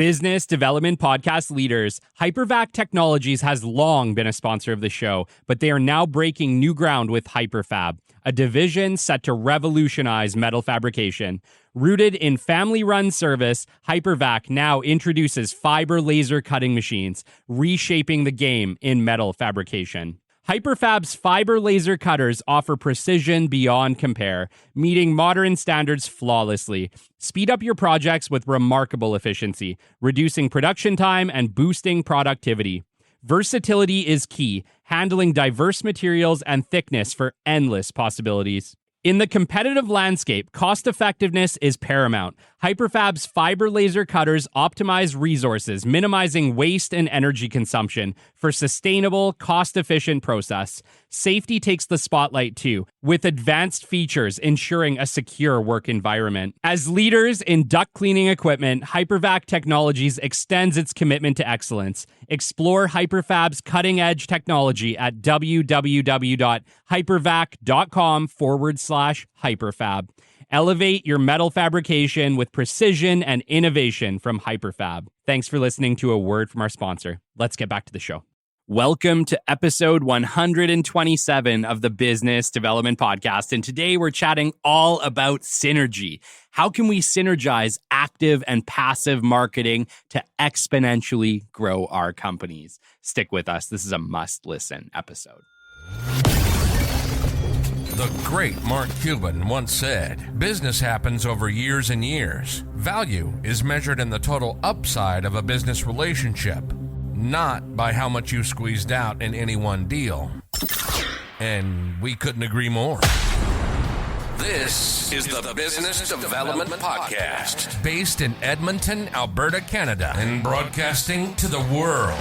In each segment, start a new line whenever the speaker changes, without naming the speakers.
Business development podcast leaders, Hypervac Technologies has long been a sponsor of the show, but they are now breaking new ground with Hyperfab, a division set to revolutionize metal fabrication. Rooted in family-run service, Hypervac now introduces fiber laser cutting machines, reshaping the game in metal fabrication. Hyperfab's fiber laser cutters offer precision beyond compare, meeting modern standards flawlessly. Speed up your projects with remarkable efficiency, reducing production time and boosting productivity. Versatility is key, handling diverse materials and thickness for endless possibilities. In the competitive landscape, cost-effectiveness is paramount. Hyperfab's fiber laser cutters optimize resources, minimizing waste and energy consumption for sustainable, cost-efficient process. Safety takes the spotlight too, with advanced features ensuring a secure work environment. As leaders in duct cleaning equipment, Hypervac Technologies extends its commitment to excellence. Explore Hyperfab's cutting-edge technology at www.hypervac.com/hyperfab. Elevate your metal fabrication with precision and innovation from Hyperfab. Thanks for listening to a word from our sponsor. Let's get back to the show. Welcome to episode 127 of the Business Development Podcast. And today we're chatting all about synergy. How can we synergize active and passive marketing to exponentially grow our companies? Stick with us. This is a must-listen episode.
The great Mark Cuban once said, "Business happens over years and years. Value is measured in the total upside of a business relationship, not by how much you squeezed out in any one deal." And we couldn't agree more. This is the Business Development Podcast, based in Edmonton, Alberta, Canada, and broadcasting to the world.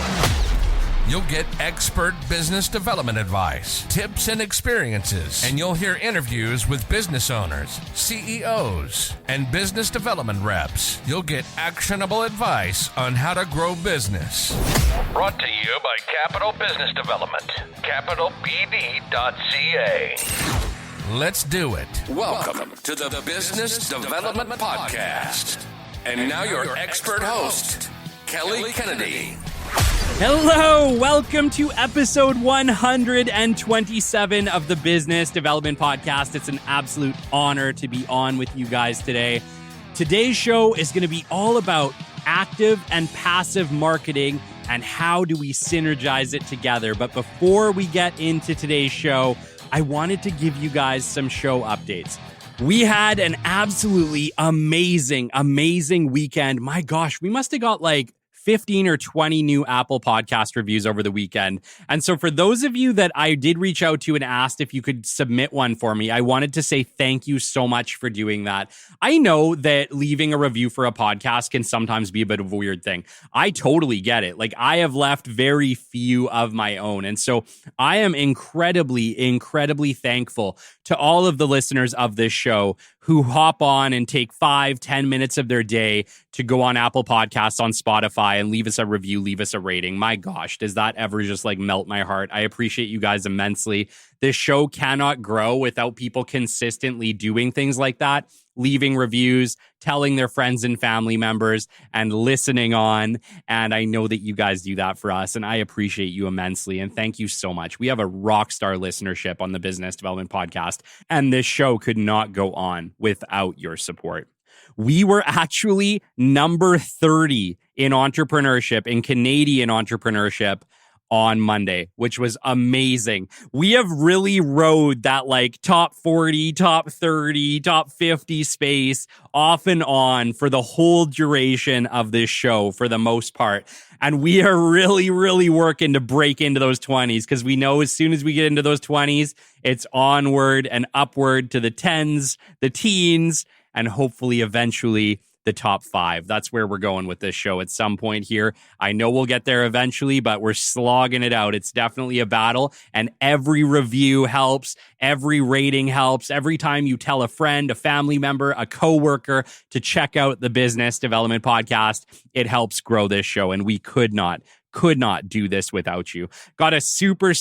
You'll get expert business development advice, tips and experiences, and you'll hear interviews with business owners, CEOs, and business development reps. You'll get actionable advice on how to grow business. Brought to you by Capital Business Development, capitalbd.ca. Let's do it. Welcome to the Business Development Podcast. And now your expert host, Kelly Kennedy.
Hello, welcome to episode 127 of the Business Development Podcast. It's an absolute honor to be on with you guys today. Today's show is going to be all about active and passive marketing and how do we synergize it together. But before we get into today's show, I wanted to give you guys some show updates. We had an absolutely amazing weekend. My gosh, we must have got like 15 or 20 new Apple podcast reviews over the weekend. And so for those of you that I did reach out to and asked if you could submit one for me, I wanted to say thank you so much for doing that. I know that leaving a review for a podcast can sometimes be a bit of a weird thing. I totally get it. Like, I have left very few of my own. And so I am incredibly thankful to all of the listeners of this show who hop on and take 5-10 minutes of their day to go on Apple Podcasts, on Spotify, and leave us a review, leave us a rating. My gosh, does that ever just like melt my heart? I appreciate you guys immensely. This show cannot grow without people consistently doing things like that, leaving reviews, telling their friends and family members, and listening on. And I know that you guys do that for us, and I appreciate you immensely. And thank you so much. We have a rock star listenership on the Business Development Podcast, and this show could not go on without your support. We were actually number 30 in entrepreneurship, in Canadian entrepreneurship, on Monday, which was amazing. We have really rode that like top 40, top 30, top 50 space off and on for the whole duration of this show for the most part. And we are really working to break into those 20s, because we know as soon as we get into those 20s, it's onward and upward to the 10s, the teens, and hopefully eventually the top 5. That's where we're going with this show at some point here. I know we'll get there eventually, but we're slogging it out. It's definitely a battle, and every review helps. Every rating helps. Every time you tell a friend, a family member, a coworker to check out the Business Development Podcast, it helps grow this show, and we could not do this without you. Got a super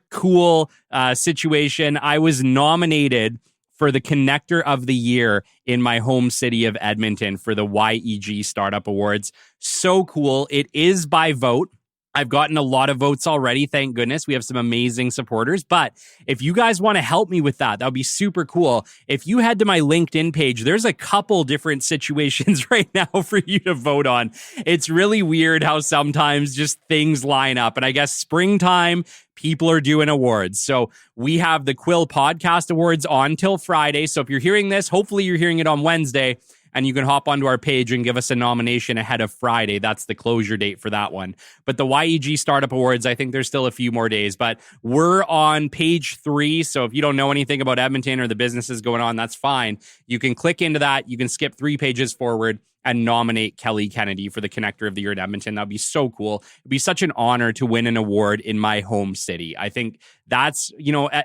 cool situation. I was nominated for the Connector of the Year in my home city of Edmonton for the YEG Startup Awards. So cool. It is by vote. I've gotten a lot of votes already. Thank goodness. We have some amazing supporters. But if you guys want to help me with that, that would be super cool. If you head to my LinkedIn page, there's a couple different situations right now for you to vote on. It's really weird how sometimes just things line up. And I guess springtime, people are doing awards. So we have the Quill Podcast Awards on till Friday. So if you're hearing this, hopefully you're hearing it on Wednesday. And you can hop onto our page and give us a nomination ahead of Friday. That's the closure date for that one. But the YEG Startup Awards, I think there's still a few more days. But we're on page 3. So if you don't know anything about Edmonton or the businesses going on, that's fine. You can click into that. You can skip 3 pages forward and nominate Kelly Kennedy for the Connector of the Year in Edmonton. That'd be so cool. It'd be such an honor to win an award in my home city. I think that's,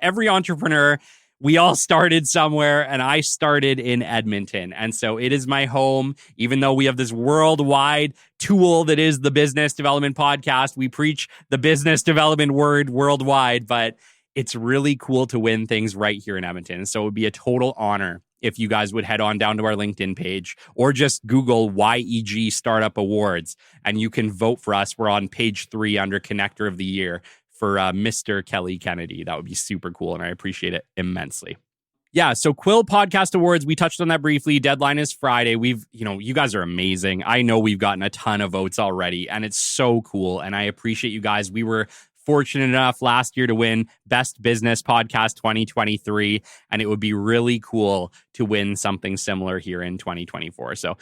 every entrepreneur, we all started somewhere, and I started in Edmonton. And so it is my home, even though we have this worldwide tool that is the Business Development Podcast. We preach the business development word worldwide, but it's really cool to win things right here in Edmonton. So it would be a total honor if you guys would head on down to our LinkedIn page or just Google YEG Startup Awards, and you can vote for us. We're on page 3 under Connector of the Year for Mr. Kelly Kennedy. That would be super cool, and I appreciate it immensely. Yeah, so Quill Podcast Awards, we touched on that briefly. Deadline is Friday. You guys are amazing. I know we've gotten a ton of votes already, and it's so cool, and I appreciate you guys. We were fortunate enough last year to win Best Business Podcast 2023, and it would be really cool to win something similar here in 2024. So,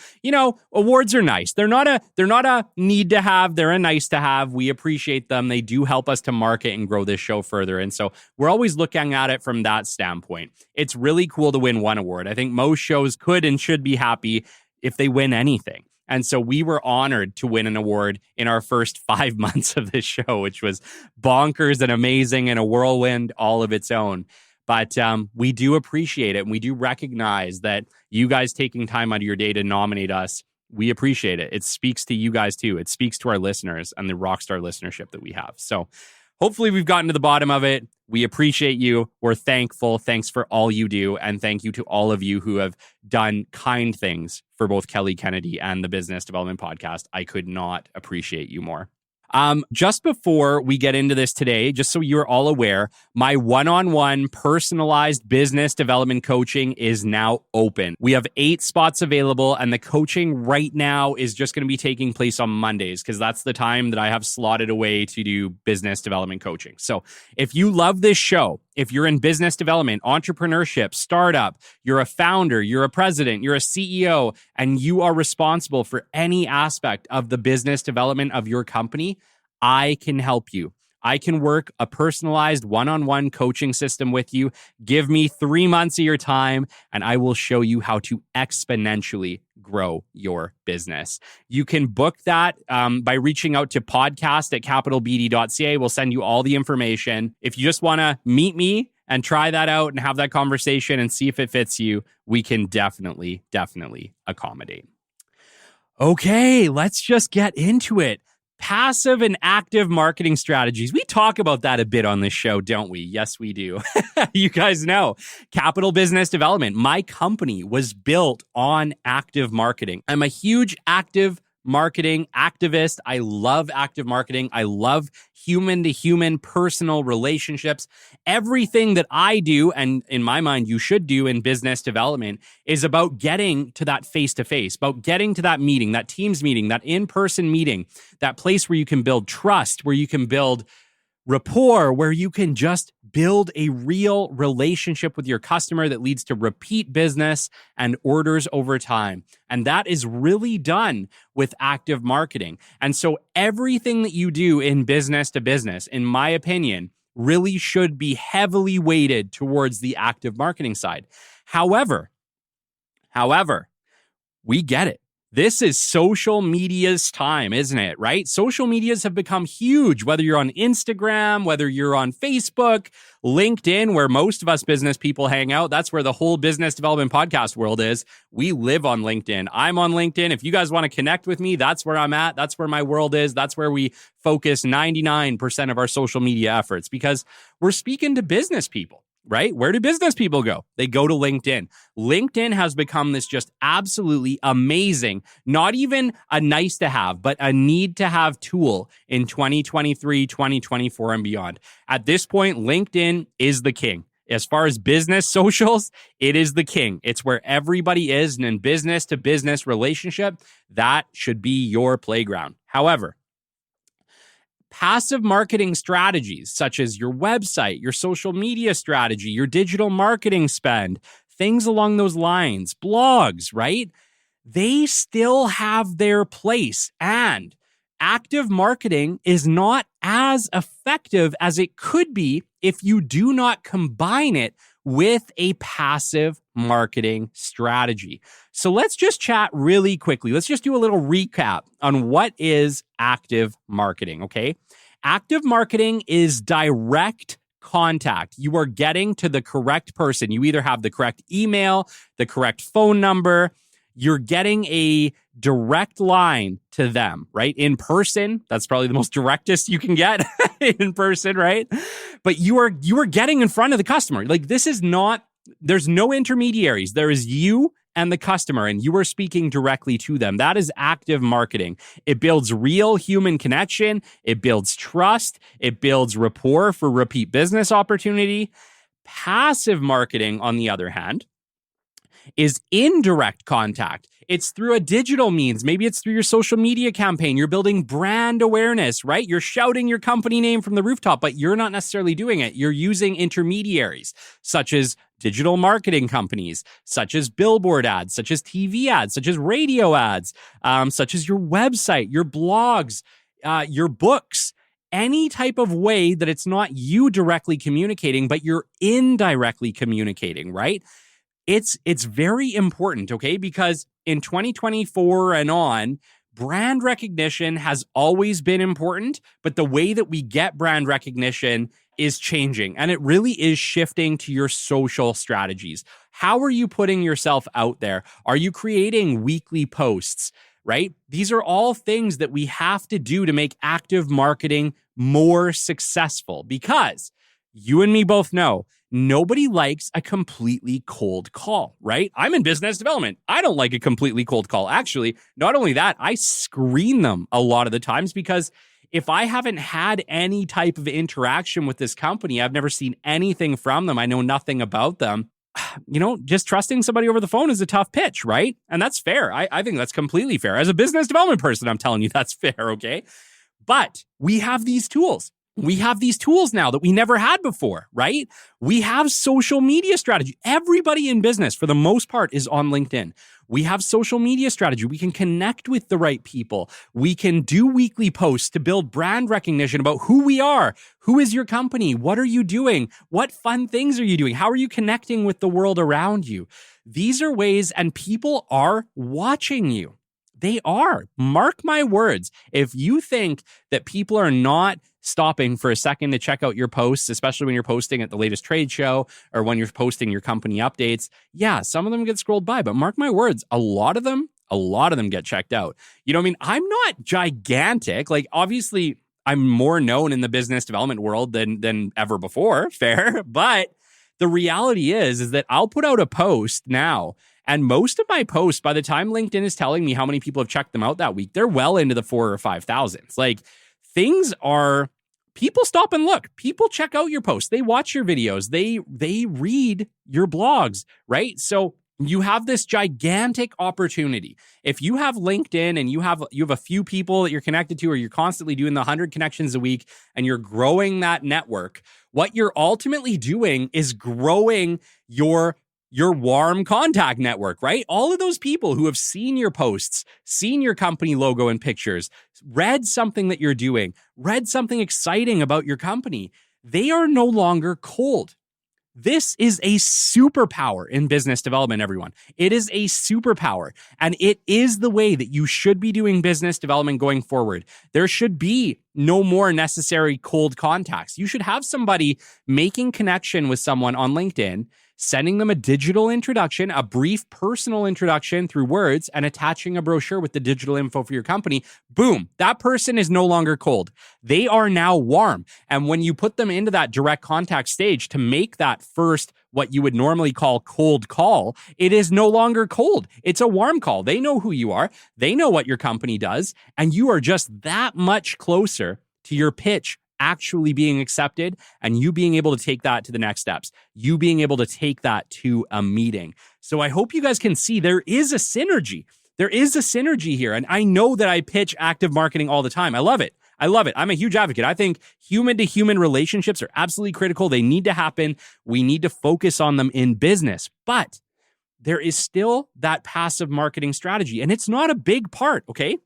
awards are nice. They're not a need to have, they're a nice to have. We appreciate them. They do help us to market and grow this show further. And so we're always looking at it from that standpoint. It's really cool to win one award. I think most shows could and should be happy if they win anything. And so we were honored to win an award in our first 5 months of this show, which was bonkers and amazing and a whirlwind all of its own. But we do appreciate it. And we do recognize that you guys taking time out of your day to nominate us, we appreciate it. It speaks to you guys too. It speaks to our listeners and the rockstar listenership that we have. So hopefully we've gotten to the bottom of it. We appreciate you. We're thankful. Thanks for all you do. And thank you to all of you who have done kind things for both Kelly Kennedy and the Business Development Podcast. I could not appreciate you more. Just before we get into this today, just so you're all aware, my one-on-one personalized business development coaching is now open. We have 8 spots available, and the coaching right now is just going to be taking place on Mondays because that's the time that I have slotted away to do business development coaching. So if you love this show, if you're in business development, entrepreneurship, startup, you're a founder, you're a president, you're a CEO, and you are responsible for any aspect of the business development of your company, I can help you. I can work a personalized one-on-one coaching system with you. Give me 3 months of your time, and I will show you how to exponentially grow your business. You can book that by reaching out to podcast@capitalbd.ca. We'll send you all the information. If you just want to meet me and try that out and have that conversation and see if it fits you, we can definitely accommodate. Okay, let's just get into it. Passive and active marketing strategies. We talk about that a bit on this show, don't we? Yes, we do. You guys know, Capital Business Development, my company was built on active marketing. I'm a huge active marketing activist. I love active marketing. I love human-to-human personal relationships. Everything that I do, and in my mind, you should do in business development, is about getting to that face-to-face, about getting to that meeting, that Teams meeting, that in-person meeting, that place where you can build trust, where you can build rapport, where you can just build a real relationship with your customer that leads to repeat business and orders over time. And that is really done with active marketing. And so everything that you do in business to business, in my opinion, really should be heavily weighted towards the active marketing side. However, we get it. This is social media's time, isn't it, right? Social medias have become huge, whether you're on Instagram, whether you're on Facebook, LinkedIn, where most of us business people hang out. That's where the whole business development podcast world is. We live on LinkedIn. I'm on LinkedIn. If you guys want to connect with me, that's where I'm at. That's where my world is. That's where we focus 99% of our social media efforts because we're speaking to business people. right? Where do business people go? They go to LinkedIn. LinkedIn has become this just absolutely amazing, not even a nice to have, but a need to have tool in 2023, 2024, and beyond. At this point, LinkedIn is the king. As far as business socials, it is the king. It's where everybody is, and in business to business relationship, that should be your playground. However, passive marketing strategies such as your website, your social media strategy, your digital marketing spend, things along those lines, blogs, right? They still have their place, and active marketing is not as effective as it could be if you do not combine it with a passive marketing strategy. So let's just chat really quickly. Let's just do a little recap on what is active marketing, okay? Active marketing is direct contact. You are getting to the correct person. You either have the correct email, the correct phone number, you're getting a direct line to them, right? In person, that's probably the most directest you can get in person, right? But you are getting in front of the customer. Like, this is not, there's no intermediaries. There is you and the customer, and you are speaking directly to them. That is active marketing. It builds real human connection. It builds trust. It builds rapport for repeat business opportunity. Passive marketing, on the other hand, is indirect contact. It's through a digital means. Maybe it's through your social media campaign. You're building brand awareness, right? You're shouting your company name from the rooftop, but you're not necessarily doing it. You're using intermediaries, such as digital marketing companies, such as billboard ads, such as TV ads, such as radio ads, such as your website, your blogs, your books. Any type of way that it's not you directly communicating, but you're indirectly communicating, right? It's very important, okay? Because in 2024 and on, brand recognition has always been important, but the way that we get brand recognition is changing, and it really is shifting to your social strategies. How are you putting yourself out there? Are you creating weekly posts, right? These are all things that we have to do to make active marketing more successful, because you and me both know nobody likes a completely cold call, right? I'm in business development. I don't like a completely cold call. Actually, not only that, I screen them a lot of the times, because if I haven't had any type of interaction with this company, I've never seen anything from them, I know nothing about them, just trusting somebody over the phone is a tough pitch, right? And that's fair. I think that's completely fair. As a business development person, I'm telling you that's fair, okay? But we have these tools. We have these tools now that we never had before, right? We have social media strategy. Everybody in business, for the most part, is on LinkedIn. We have social media strategy. We can connect with the right people. We can do weekly posts to build brand recognition about who we are. Who is your company? What are you doing? What fun things are you doing? How are you connecting with the world around you? These are ways, and people are watching you. They are. Mark my words. If you think that people are not stopping for a second to check out your posts, especially when you're posting at the latest trade show or when you're posting your company updates, yeah, some of them get scrolled by, but mark my words, a lot of them get checked out. You know what I mean? I'm not gigantic. Like, obviously, I'm more known in the business development world than ever before, fair, but the reality is that I'll put out a post now, and most of my posts, by the time LinkedIn is telling me how many people have checked them out that week, they're well into the 4,000 or 5,000. Like, people stop and look. People check out your posts. They watch your videos. They read your blogs, right? So you have this gigantic opportunity. If you have LinkedIn and you have a few people that you're connected to, or you're constantly doing the 100 connections a week and you're growing that network, what you're ultimately doing is growing your warm contact network, right? All of those people who have seen your posts, seen your company logo and pictures, read something that you're doing, read something exciting about your company, they are no longer cold. This is a superpower in business development, everyone. It is a superpower, and it is the way that you should be doing business development going forward. There should be no more necessary cold contacts. You should have somebody making connection with someone on LinkedIn, sending them a digital introduction, a brief personal introduction through words, and attaching a brochure with the digital info for your company, boom, that person is no longer cold. They are now warm. And when you put them into that direct contact stage to make that first, what you would normally call cold call, it is no longer cold. It's a warm call. They know who you are. They know what your company does. And you are just that much closer to your pitch actually being accepted and you being able to take that to the next steps, you being able to take that to a meeting. So I hope you guys can see there is a synergy. There is a synergy here. And I know that I pitch active marketing all the time. I love it. I love it. I'm a huge advocate. I think human to human relationships are absolutely critical. They need to happen. We need to focus on them in business. But there is still that passive marketing strategy. And it's not a big part, okay?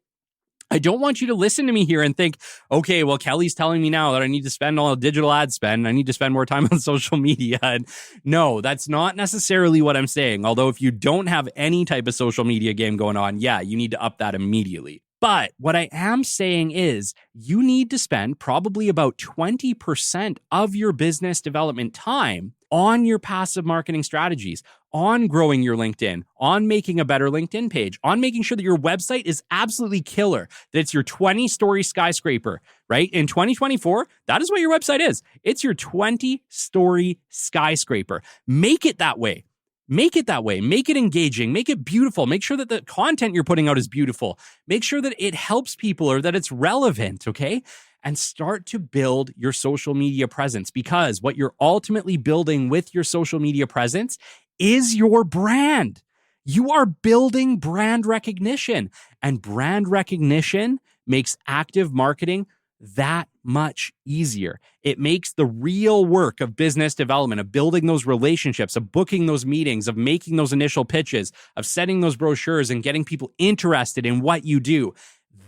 I don't want you to listen to me here and think, okay, well, Kelly's telling me now that I need to spend all digital ad spend. I need to spend more time on social media. And no, that's not necessarily what I'm saying. Although if you don't have any type of social media game going on, yeah, you need to up that immediately. But what I am saying is you need to spend probably about 20% of your business development time on your passive marketing strategies, on growing your LinkedIn, on making a better LinkedIn page, on making sure that your website is absolutely killer, that it's your 20-story skyscraper, right? In 2024, that is what your website is. It's your 20-story skyscraper. Make it that way. Make it that way. Make it engaging. Make it beautiful. Make sure that the content you're putting out is beautiful. Make sure that it helps people or that it's relevant, okay? And start to build your social media presence, because what you're ultimately building with your social media presence is your brand. You are building brand recognition, and brand recognition makes active marketing that much easier. It makes the real work of business development, of building those relationships, of booking those meetings, of making those initial pitches, of setting those brochures and getting people interested in what you do,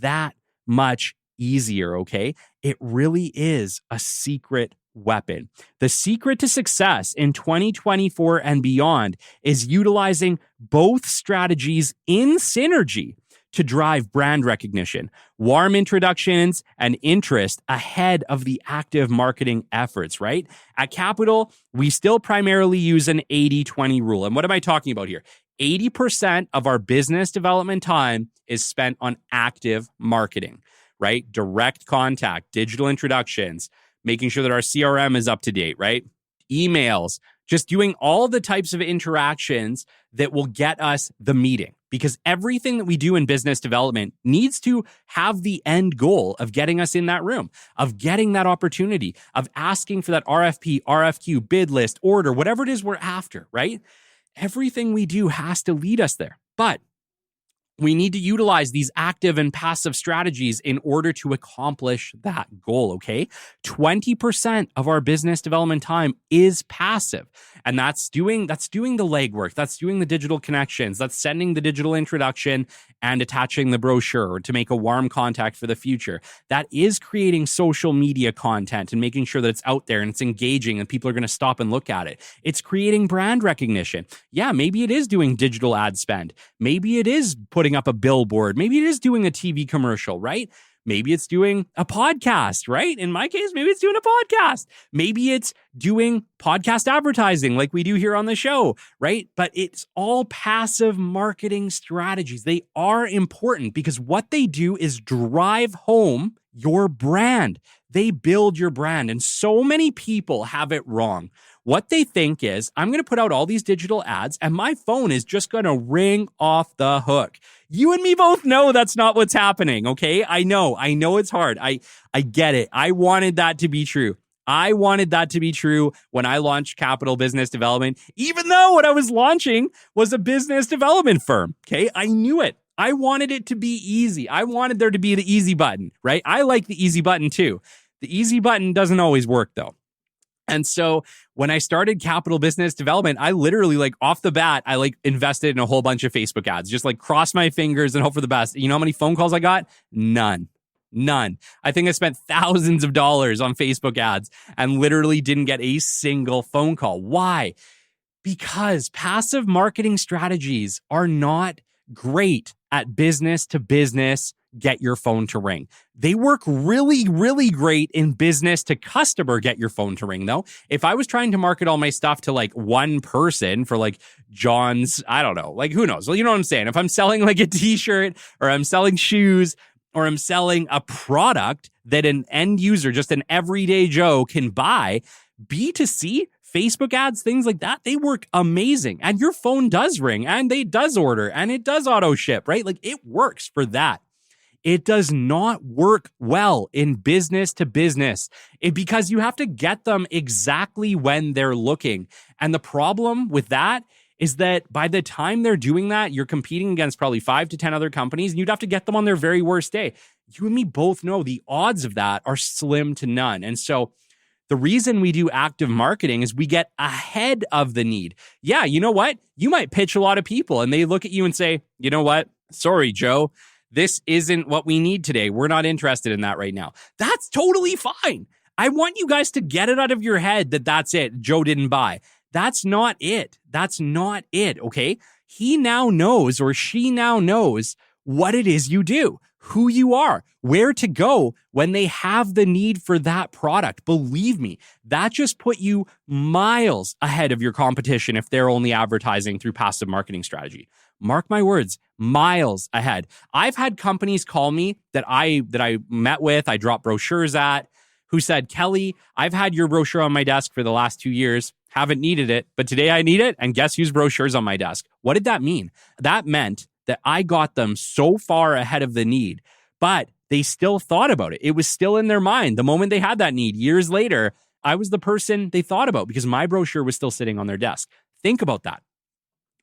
that much easier, okay? It really is a secret weapon. The secret to success in 2024 and beyond is utilizing both strategies in synergy to drive brand recognition, warm introductions, and interest ahead of the active marketing efforts, right? At Capital, we still primarily use an 80-20 rule. And what am I talking about here? 80% of our business development time is spent on active marketing, right? Direct contact, digital introductions, making sure that our CRM is up to date, right? Emails, just doing all the types of interactions that will get us the meeting. Because everything that we do in business development needs to have the end goal of getting us in that room, of getting that opportunity, of asking for that RFP, RFQ, bid list, order, whatever it is we're after, right? Everything we do has to lead us there. But we need to utilize these active and passive strategies in order to accomplish that goal, okay? 20% of our business development time is passive. And that's doing the legwork. That's doing the digital connections. That's sending the digital introduction and attaching the brochure to make a warm contact for the future. That is creating social media content and making sure that it's out there and it's engaging and people are going to stop and look at it. It's creating brand recognition. Yeah, maybe it is doing digital ad spend. Maybe it is putting up a billboard. Maybe it is doing a TV commercial, right? Maybe it's doing a podcast, right? In my case, maybe it's doing a podcast. Maybe it's doing podcast advertising like we do here on the show, right? But it's all passive marketing strategies. They are important because what they do is drive home your brand. They build your brand. And so many people have it wrong. What they think is, I'm going to put out all these digital ads and my phone is just going to ring off the hook. You and me both know that's not what's happening, okay? I know it's hard. I get it. I wanted that to be true. I wanted that to be true when I launched Capital Business Development, even though what I was launching was a business development firm, okay? I knew it. I wanted it to be easy. I wanted there to be the easy button, right? I like the easy button too. The easy button doesn't always work though. And so when I started Capital Business Development, I literally off the bat, I invested in a whole bunch of Facebook ads, just cross my fingers and hope for the best. You know how many phone calls I got? None. I think I spent thousands of dollars on Facebook ads and literally didn't get a single phone call. Why? Because passive marketing strategies are not great at business to business get your phone to ring. They work really, really great in business to customer get your phone to ring, though. If I was trying to market all my stuff to like one person for like John's, I don't know, like who knows? Well, you know what I'm saying? If I'm selling like a t-shirt or I'm selling shoes or I'm selling a product that an end user, just an everyday Joe can buy, B2C, Facebook ads, things like that, they work amazing. And your phone does ring and they does order and it does auto ship, right? Like it works for that. It does not work well in business to business because you have to get them exactly when they're looking. And the problem with that is that by the time they're doing that, you're competing against probably 5 to 10 other companies and you'd have to get them on their very worst day. You and me both know the odds of that are slim to none. And so the reason we do active marketing is we get ahead of the need. Yeah, you know what? You might pitch a lot of people and they look at you and say, you know what? Sorry, Joe. This isn't what we need today. We're not interested in that right now. That's totally fine. I want you guys to get it out of your head that that's it. Joe didn't buy. That's not it. That's not it, okay? He now knows or she now knows what it is you do, who you are, where to go when they have the need for that product. Believe me, that just put you miles ahead of your competition if they're only advertising through passive marketing strategy. Mark my words, miles ahead. I've had companies call me that I met with, I dropped brochures at, who said, Kelly, I've had your brochure on my desk for the last 2 years, haven't needed it, but today I need it, and guess whose brochure's on my desk? What did that mean? That meant that I got them so far ahead of the need, but they still thought about it. It was still in their mind. The moment they had that need, years later, I was the person they thought about because my brochure was still sitting on their desk. Think about that.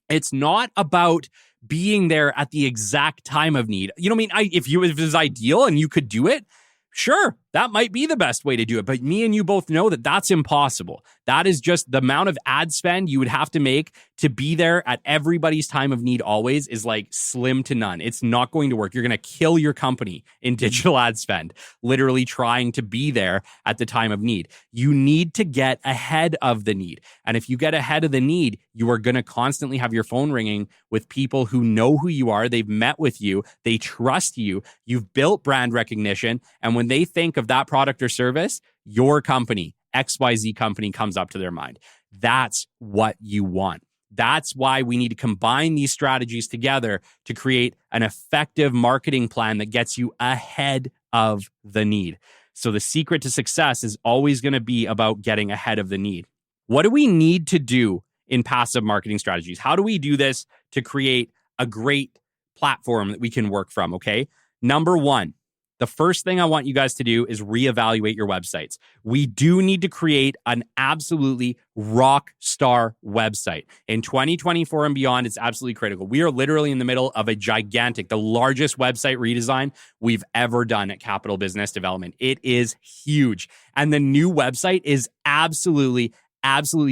It's not about being there at the exact time of need. You know what I mean? If it was ideal and you could do it, sure, that might be the best way to do it. But me and you both know that that's impossible. That is just the amount of ad spend you would have to make to be there at everybody's time of need always is like slim to none. It's not going to work. You're going to kill your company in digital ad spend, literally trying to be there at the time of need. You need to get ahead of the need. And if you get ahead of the need, you are going to constantly have your phone ringing with people who know who you are. They've met with you. They trust you. You've built brand recognition. And when they think of that product or service, your company, XYZ company, comes up to their mind. That's what you want. That's why we need to combine these strategies together to create an effective marketing plan that gets you ahead of the need. So the secret to success is always going to be about getting ahead of the need. What do we need to do in passive marketing strategies? How do we do this to create a great platform that we can work from? Okay. Number one, the first thing I want you guys to do is reevaluate your websites. We do need to create an absolutely rock star website. In 2024 and beyond, it's absolutely critical. We are literally in the middle of a gigantic, the largest website redesign we've ever done at Capital Business Development. It is huge. And the new website is absolutely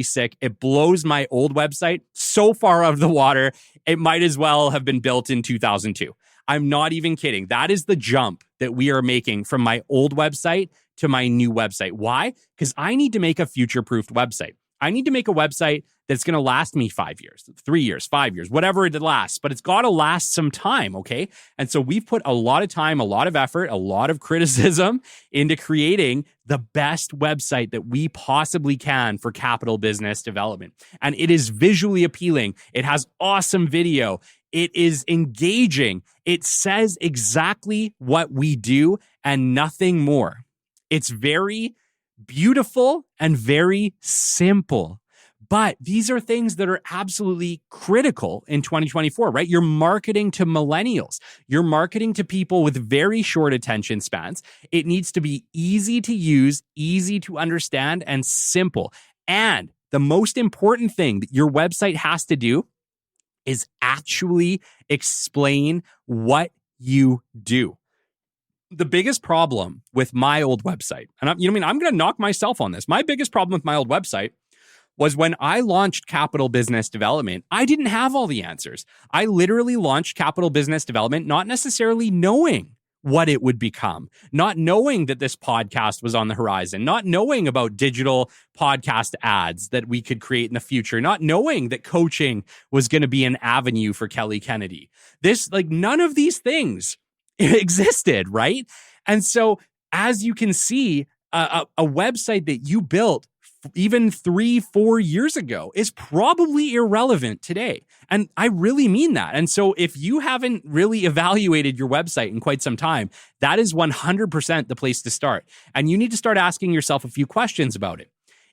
sick. It blows my old website so far out of the water. It might as well have been built in 2002. I'm not even kidding. That is the jump that we are making from my old website to my new website. Why? Because I need to make a future-proofed website. I need to make a website that's going to last me 5 years, 3 years, 5 years, whatever it lasts, but it's got to last some time, okay? And so we've put a lot of time, a lot of effort, a lot of criticism into creating the best website that we possibly can for Capital Business Development. And it is visually appealing. It has awesome video. It is engaging. It says exactly what we do and nothing more. It's very beautiful and very simple. But these are things that are absolutely critical in 2024, right? You're marketing to millennials. You're marketing to people with very short attention spans. It needs to be easy to use, easy to understand, and simple. And the most important thing that your website has to do is actually explain what you do. The biggest problem with my old website, and I'm going to knock myself on this. My biggest problem with my old website was when I launched Capital Business Development, I didn't have all the answers. I literally launched Capital Business Development not necessarily knowing what it would become, not knowing that this podcast was on the horizon, not knowing about digital podcast ads that we could create in the future, not knowing that coaching was going to be an avenue for Kelly Kennedy. None of these things existed, right? And so as you can see, a website that you built even 3-4 years ago is probably irrelevant today. And I really mean that. And so if you haven't really evaluated your website in quite some time, that is 100% the place to start. And you need to start asking yourself a few questions about it.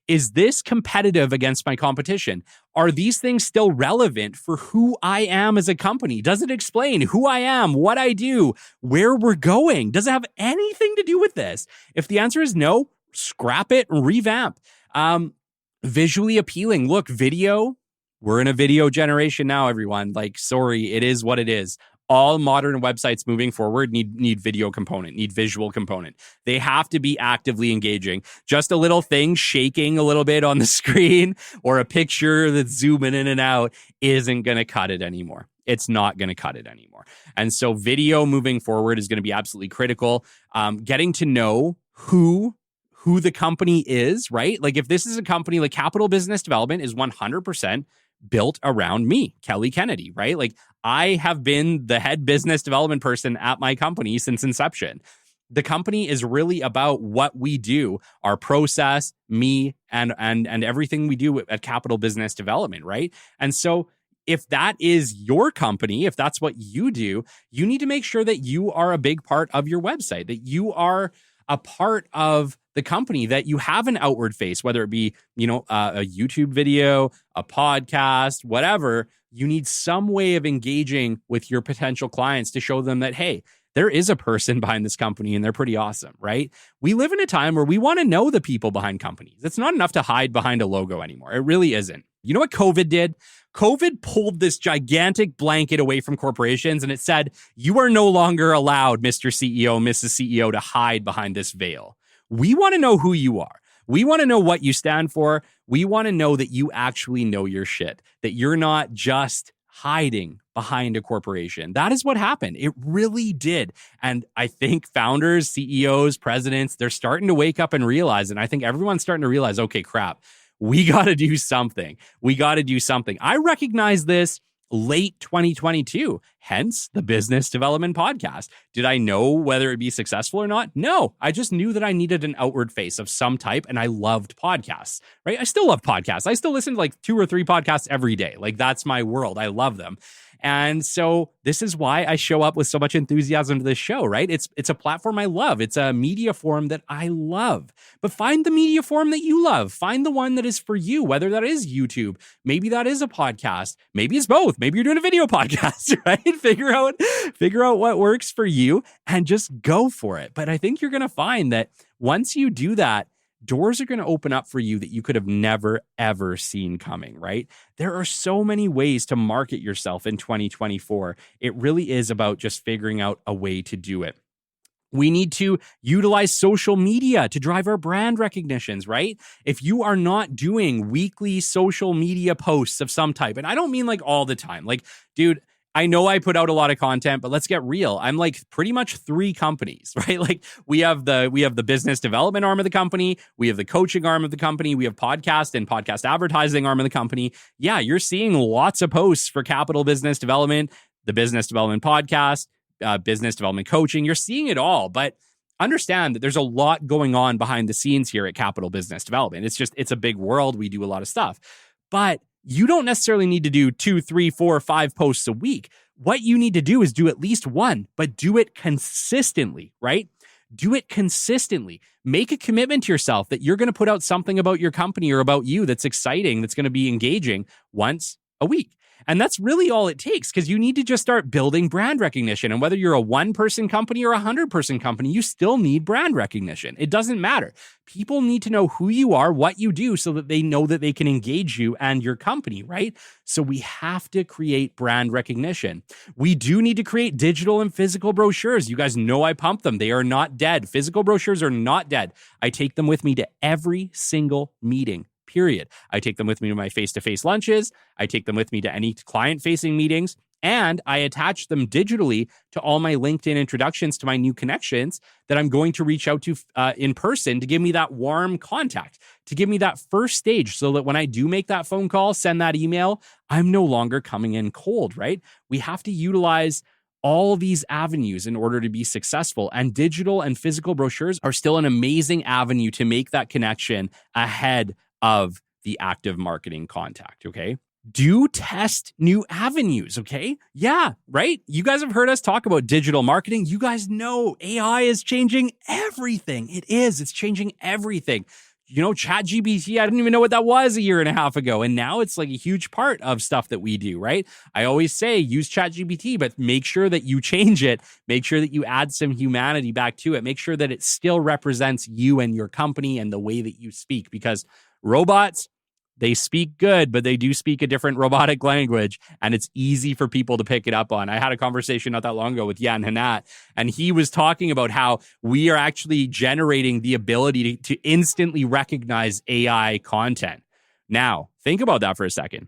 Is this competitive against my competition? Are these things still relevant for who I am as a company? Does it explain who I am, what I do, where we're going? Does it have anything to do with this? If the answer is no, scrap it and revamp. Visually appealing. Look, video. We're in a video generation now, everyone. Like, sorry, it is what it is. All modern websites moving forward need video component, need visual component. They have to be actively engaging. Just a little thing shaking a little bit on the screen or a picture that's zooming in and out isn't going to cut it anymore. It's not going to cut it anymore. And so video moving forward is going to be absolutely critical. Getting to know who the company is, right? Like if this is a company, like Capital Business Development is 100% built around me, Kelly Kennedy, right? Like I have been the head business development person at my company since inception. The company is really about what we do, our process, me, and everything we do at Capital Business Development, right? And so if that is your company, if that's what you do, you need to make sure that you are a big part of your website, that you are a part of the company, that you have an outward face, whether it be, a YouTube video, a podcast, whatever. You need some way of engaging with your potential clients to show them that, hey, there is a person behind this company and they're pretty awesome, right? We live in a time where we want to know the people behind companies. It's not enough to hide behind a logo anymore. It really isn't. You know what COVID did? COVID pulled this gigantic blanket away from corporations and it said, you are no longer allowed, Mr. CEO, Mrs. CEO, to hide behind this veil. We want to know who you are. We want to know what you stand for. We want to know that you actually know your shit, that you're not just hiding behind a corporation. That is what happened. It really did. And I think founders, CEOs, presidents, they're starting to wake up and realize, and I think everyone's starting to realize, okay, crap, we got to do something. We got to do something. I recognize this late 2022, hence the Business Development Podcast. Did I know whether it'd be successful or not? No, I just knew that I needed an outward face of some type, and I loved podcasts, right? I still love podcasts. I still listen to like 2 or 3 podcasts every day. Like that's my world. I love them. And so this is why I show up with so much enthusiasm to this show, right? It's a platform I love. It's a media form that I love. But find the media form that you love. Find the one that is for you, whether that is YouTube, maybe that is a podcast, maybe it's both. Maybe you're doing a video podcast, right? Figure out what works for you and just go for it. But I think you're going to find that once you do that, doors are going to open up for you that you could have never, ever seen coming, right? There are so many ways to market yourself in 2024. It really is about just figuring out a way to do it. We need to utilize social media to drive our brand recognitions, right? If you are not doing weekly social media posts of some type, and I don't mean like all the time, like, dude, I know I put out a lot of content, but let's get real. I'm like pretty much 3 companies, right? Like we have the business development arm of the company, we have the coaching arm of the company, we have podcast and podcast advertising arm of the company. Yeah, you're seeing lots of posts for Capital Business Development, the Business Development Podcast, business development coaching. You're seeing it all, but understand that there's a lot going on behind the scenes here at Capital Business Development. It's a big world. We do a lot of stuff, but you don't necessarily need to do 2, 3, 4, 5 posts a week. What you need to do is do at least one, but do it consistently, right? Do it consistently. Make a commitment to yourself that you're going to put out something about your company or about you that's exciting, that's going to be engaging once a week. And that's really all it takes, because you need to just start building brand recognition. And whether you're a 1-person company or a 100-person company, you still need brand recognition. It doesn't matter. People need to know who you are, what you do, so that they know that they can engage you and your company, right? So we have to create brand recognition. We do need to create digital and physical brochures. You guys know I pump them. They are not dead. Physical brochures are not dead. I take them with me to every single meeting. Period. I take them with me to my face-to-face lunches. I take them with me to any client-facing meetings, and I attach them digitally to all my LinkedIn introductions to my new connections that I'm going to reach out to in person to give me that warm contact, to give me that first stage, so that when I do make that phone call, send that email, I'm no longer coming in cold, right? We have to utilize all these avenues in order to be successful. And digital and physical brochures are still an amazing avenue to make that connection ahead of the active marketing contact, okay? Do test new avenues, okay? Yeah, right? You guys have heard us talk about digital marketing. You guys know AI is changing everything. It is. It's changing everything. You know, ChatGPT, I didn't even know what that was a year and a half ago. And now it's like a huge part of stuff that we do, right? I always say use ChatGPT, but make sure that you change it. Make sure that you add some humanity back to it. Make sure that it still represents you and your company and the way that you speak, because robots, they speak good, but they do speak a different robotic language, and it's easy for people to pick it up on. I had a conversation not that long ago with Jan Hanat, and he was talking about how we are actually generating the ability to instantly recognize AI content. Now, think about that for a second.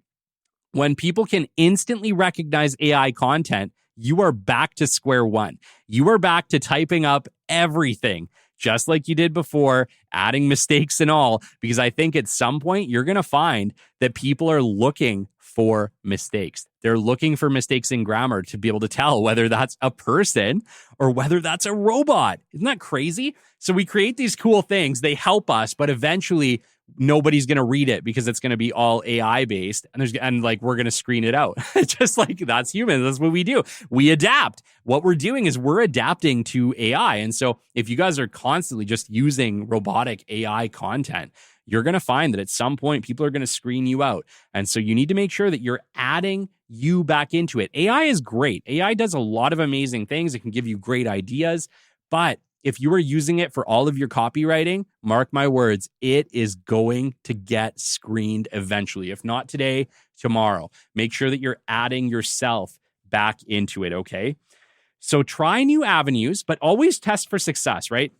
When people can instantly recognize AI content, you are back to square one. You are back to typing up everything, just like you did before, adding mistakes and all, because I think at some point you're going to find that people are looking for mistakes. They're looking for mistakes in grammar to be able to tell whether that's a person or whether that's a robot. Isn't that crazy? So we create these cool things. They help us, but eventually nobody's going to read it because it's going to be all AI based, and like we're going to screen it out. Just like that's human. That's what we do. We adapt. What we're doing is we're adapting to AI. And so if you guys are constantly just using robotic AI content, you're going to find that at some point people are going to screen you out. And so you need to make sure that you're adding you back into it. AI is great. AI does a lot of amazing things. It can give you great ideas, but if you are using it for all of your copywriting, mark my words, it is going to get screened eventually. If not today, tomorrow. Make sure that you're adding yourself back into it, okay? So try new avenues, but always test for success, right?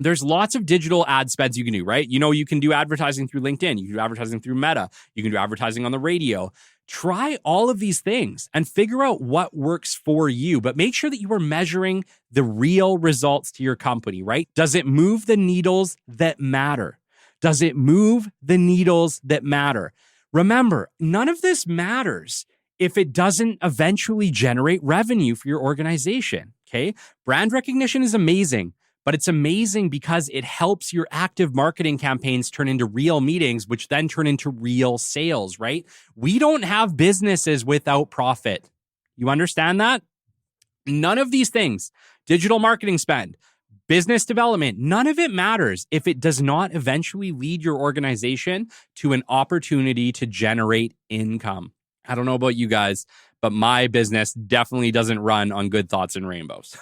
There's lots of digital ad spends you can do, right? You know, you can do advertising through LinkedIn. You can do advertising through Meta. You can do advertising on the radio. Try all of these things and figure out what works for you, but make sure that you are measuring the real results to your company, right? Does it move the needles that matter? Does it move the needles that matter? Remember, none of this matters if it doesn't eventually generate revenue for your organization, okay? Brand recognition is amazing, but it's amazing because it helps your active marketing campaigns turn into real meetings, which then turn into real sales, right? We don't have businesses without profit. You understand that? None of these things, digital marketing spend, business development, none of it matters if it does not eventually lead your organization to an opportunity to generate income. I don't know about you guys, but my business definitely doesn't run on good thoughts and rainbows.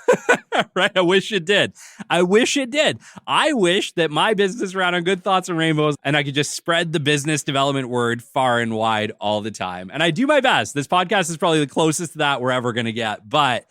Right? I wish it did. I wish it did. I wish that my business ran on good thoughts and rainbows and I could just spread the business development word far and wide all the time. And I do my best. This podcast is probably the closest to that we're ever going to get, but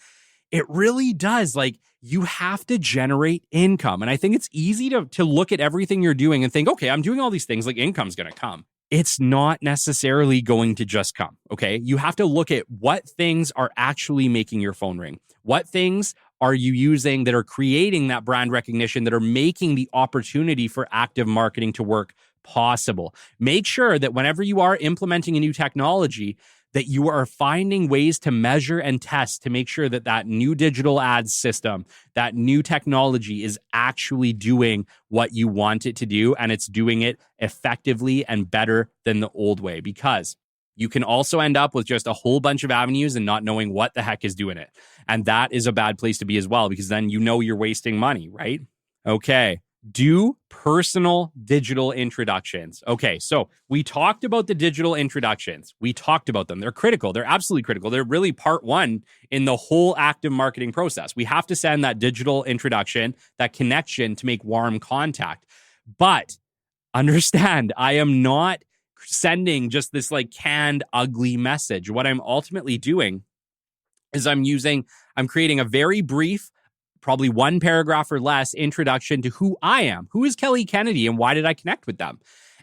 it really does. Like, you have to generate income. And I think it's easy to look at everything you're doing and think, okay, I'm doing all these things, like income's going to come. It's not necessarily going to just come, okay? You have to look at what things are actually making your phone ring. What things are you using that are creating that brand recognition, that are making the opportunity for active marketing to work possible? Make sure that whenever you are implementing a new technology, that you are finding ways to measure and test to make sure that that new digital ads system, that new technology is actually doing what you want it to do, and it's doing it effectively and better than the old way. Because you can also end up with just a whole bunch of avenues and not knowing what the heck is doing it. And that is a bad place to be as well, because then you know you're wasting money, right? Okay. Do personal digital introductions. Okay, so we talked about the digital introductions. We talked about them. They're critical. They're absolutely critical. They're really part one in the whole active marketing process. We have to send that digital introduction, that connection to make warm contact. But understand, I am not sending just this like canned, ugly message. What I'm ultimately doing is I'm creating a very brief, probably one paragraph or less introduction to who I am. Who is Kelly Kennedy and why did I connect with them?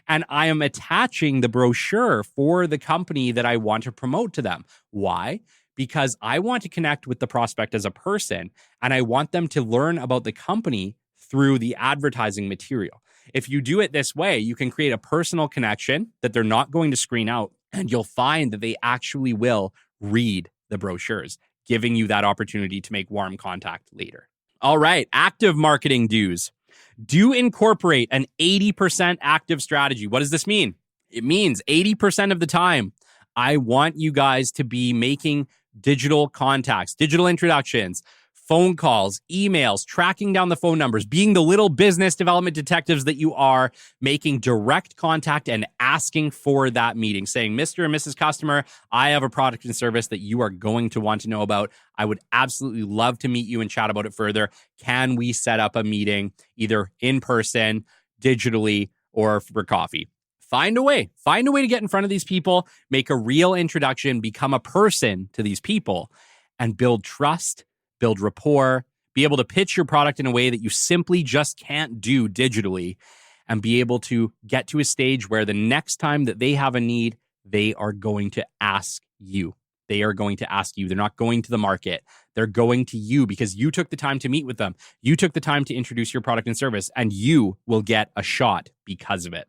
And I am attaching the brochure for the company that I want to promote to them. Why? Because I want to connect with the prospect as a person, and I want them to learn about the company through the advertising material. If you do it this way, you can create a personal connection that they're not going to screen out, and you'll find that they actually will read the brochures. giving you that opportunity to make warm contact later. All right, active marketing do's. Do incorporate an 80% active strategy. What does this mean? It means 80% of the time, I want you guys to be making digital contacts, digital introductions, phone calls, emails, tracking down the phone numbers, being the little business development detectives that you are, making direct contact and asking for that meeting, saying, Mr. and Mrs. Customer, I have a product and service that you are going to want to know about. I would absolutely love to meet you and chat about it further. Can we set up a meeting either in person, digitally, or for coffee? Find a way to get in front of these people, make a real introduction, become a person to these people, and build trust, build rapport, be able to pitch your product in a way that you simply just can't do digitally, and be able to get to a stage where the next time that they have a need, they are going to ask you. They are going to ask you. They're not going to the market. They're going to you because you took the time to meet with them. You took the time to introduce your product and service, and you will get a shot because of it.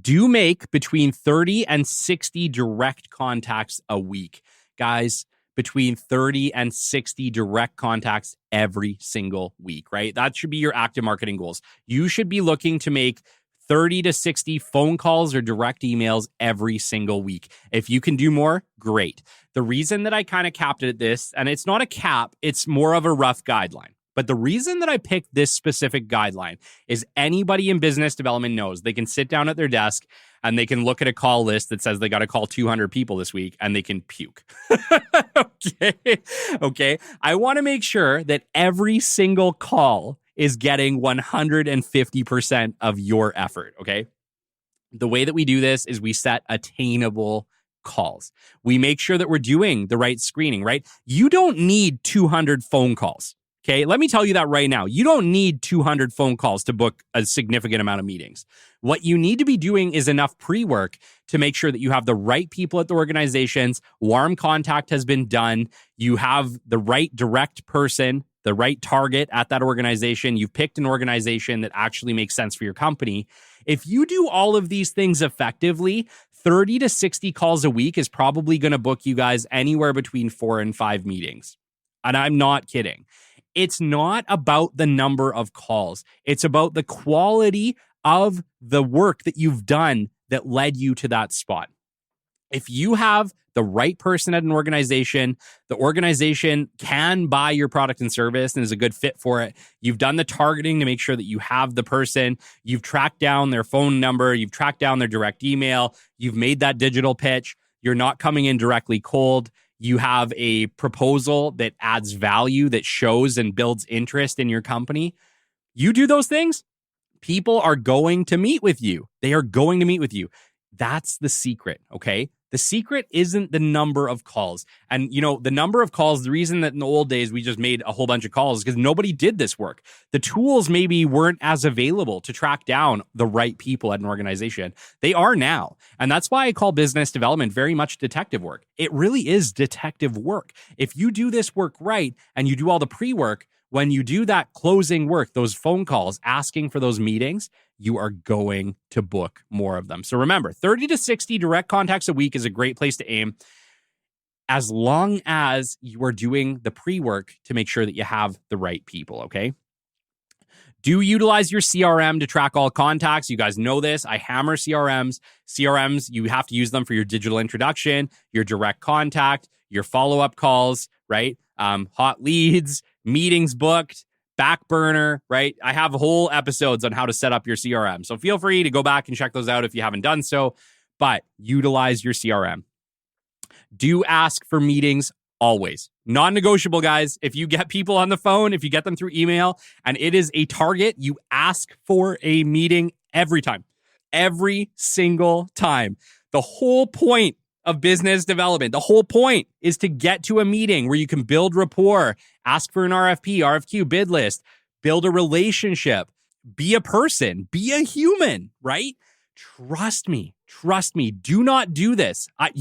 Do make between 30 and 60 direct contacts a week. Guys, between 30 and 60 direct contacts every single week, right? That should be your active marketing goals. You should be looking to make 30 to 60 phone calls or direct emails every single week. If you can do more, great. The reason that I kind of capped it at this, and it's not a cap, it's more of a rough guideline. But the reason that I picked this specific guideline is anybody in business development knows they can sit down at their desk and they can look at a call list that says they got to call 200 people this week and they can puke. Okay. I want to make sure that every single call is getting 150% of your effort. Okay. The way that we do this is we set attainable calls. We make sure that we're doing the right screening, right? You don't need 200 phone calls. Okay, let me tell you that right now. You don't need 200 phone calls to book a significant amount of meetings. What you need to be doing is enough pre-work to make sure that you have the right people at the organizations, warm contact has been done, you have the right direct person, the right target at that organization, you've picked an organization that actually makes sense for your company. If you do all of these things effectively, 30 to 60 calls a week is probably going to book you guys anywhere between 4 and 5 meetings. And I'm not kidding. It's not about the number of calls. It's about the quality of the work that you've done that led you to that spot. If you have the right person at an organization, the organization can buy your product and service and is a good fit for it. You've done the targeting to make sure that you have the person. You've tracked down their phone number. You've tracked down their direct email. You've made that digital pitch. You're not coming in directly cold. You have a proposal that adds value, that shows and builds interest in your company. You do those things, people are going to meet with you. They are going to meet with you. That's the secret, okay? The secret isn't the number of calls. And, the number of calls, the reason that in the old days we just made a whole bunch of calls is because nobody did this work. The tools maybe weren't as available to track down the right people at an organization. They are now. And that's why I call business development very much detective work. It really is detective work. If you do this work right and you do all the pre-work, when you do that closing work, those phone calls, asking for those meetings, you are going to book more of them. So remember, 30 to 60 direct contacts a week is a great place to aim, as long as you are doing the pre-work to make sure that you have the right people, okay? Do utilize your CRM to track all contacts. You guys know this. I hammer CRMs. CRMs, you have to use them for your digital introduction, your direct contact, your follow-up calls, right? Hot leads, meetings booked, back burner, right? I have whole episodes on how to set up your CRM. So feel free to go back and check those out if you haven't done so, but utilize your CRM. Do ask for meetings always. Non-negotiable, guys. If you get people on the phone, if you get them through email and it is a target, you ask for a meeting every time. Every single time. The whole point of business development, the whole point is to get to a meeting where you can build rapport, ask for an RFP, RFQ, bid list, build a relationship, be a person, be a human, right? Trust me. Do not do this. I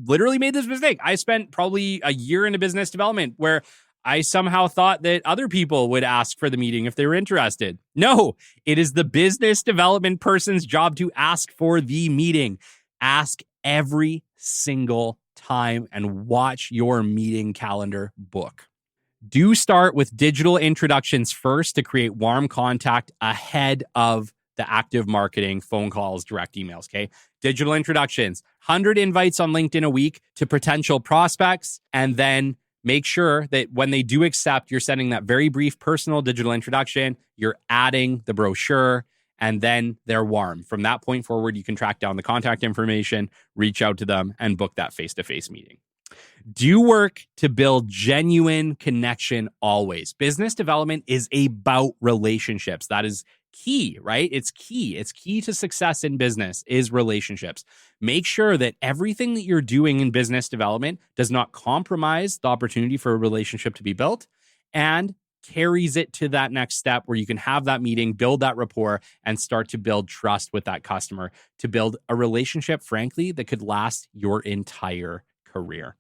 literally made this mistake. I spent probably a year into business development where I somehow thought that other people would ask for the meeting if they were interested. No, it is the business development person's job to ask for the meeting. Ask every single time and watch your meeting calendar book. Do start with digital introductions first to create warm contact ahead of the active marketing, phone calls, direct emails, okay? Digital introductions, 100 invites on LinkedIn a week to potential prospects, and then make sure that when they do accept, you're sending that very brief personal digital introduction, you're adding the brochure, and then they're warm. From that point forward, you can track down the contact information, reach out to them, and book that face-to-face meeting. Do work to build genuine connection always. Business development is about relationships. That is key, right? It's key. It's key to success in business is relationships. Make sure that everything that you're doing in business development does not compromise the opportunity for a relationship to be built and carries it to that next step where you can have that meeting, build that rapport, and start to build trust with that customer to build a relationship, frankly, that could last your entire career.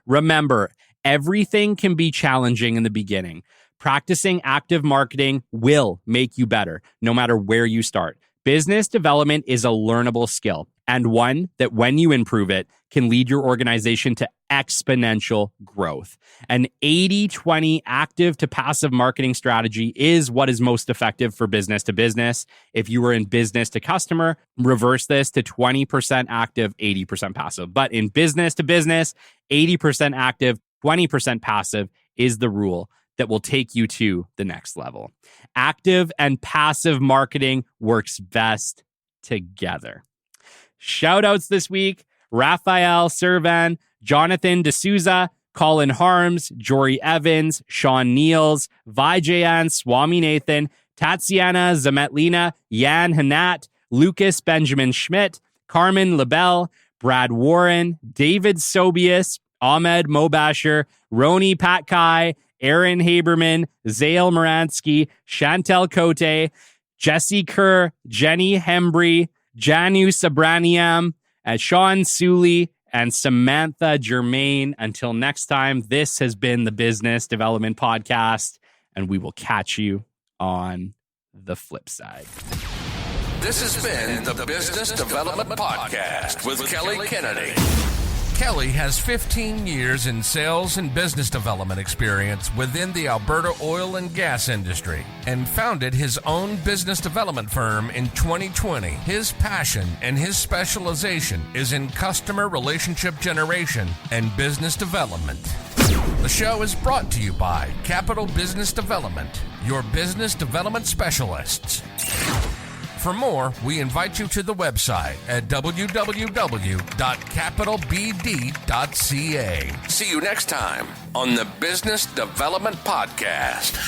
Remember, everything can be challenging in the beginning. Practicing active marketing will make you better, no matter where you start. Business development is a learnable skill, and one that when you improve it, can lead your organization to exponential growth. An 80-20 active to passive marketing strategy is what is most effective for business to business. If you were in business to customer, reverse this to 20% active, 80% passive. But in business to business, 80% active, 20% passive is the rule that will take you to the next level. Active and passive marketing works best together. Shout outs this week: Raphael Servan, Jonathan D'Souza, Colin Harms, Jory Evans, Sean Niels, Vijayan Swaminathan, Tatiana Zametlina, Jan Hanat, Lucas Benjamin Schmidt, Carmen Labelle, Brad Warren, David Sobius, Ahmed Mobasher, Roni Patkai, Aaron Haberman, Zale Moransky, Chantel Cote, Jesse Kerr, Jenny Hembry, Janu Sabraniam, Sean Suley, and Samantha Germain. Until next time, this has been the Business Development Podcast, and we will catch you on the flip side.
This has been the Business Development Podcast with Kelly Kennedy. Kelly has 15 years in sales and business development experience within the Alberta oil and gas industry and founded his own business development firm in 2020. His passion and his specialization is in customer relationship generation and business development. The show is brought to you by Capital Business Development, your business development specialists. For more, we invite you to the website at www.capitalbd.ca. See you next time on the Business Development Podcast.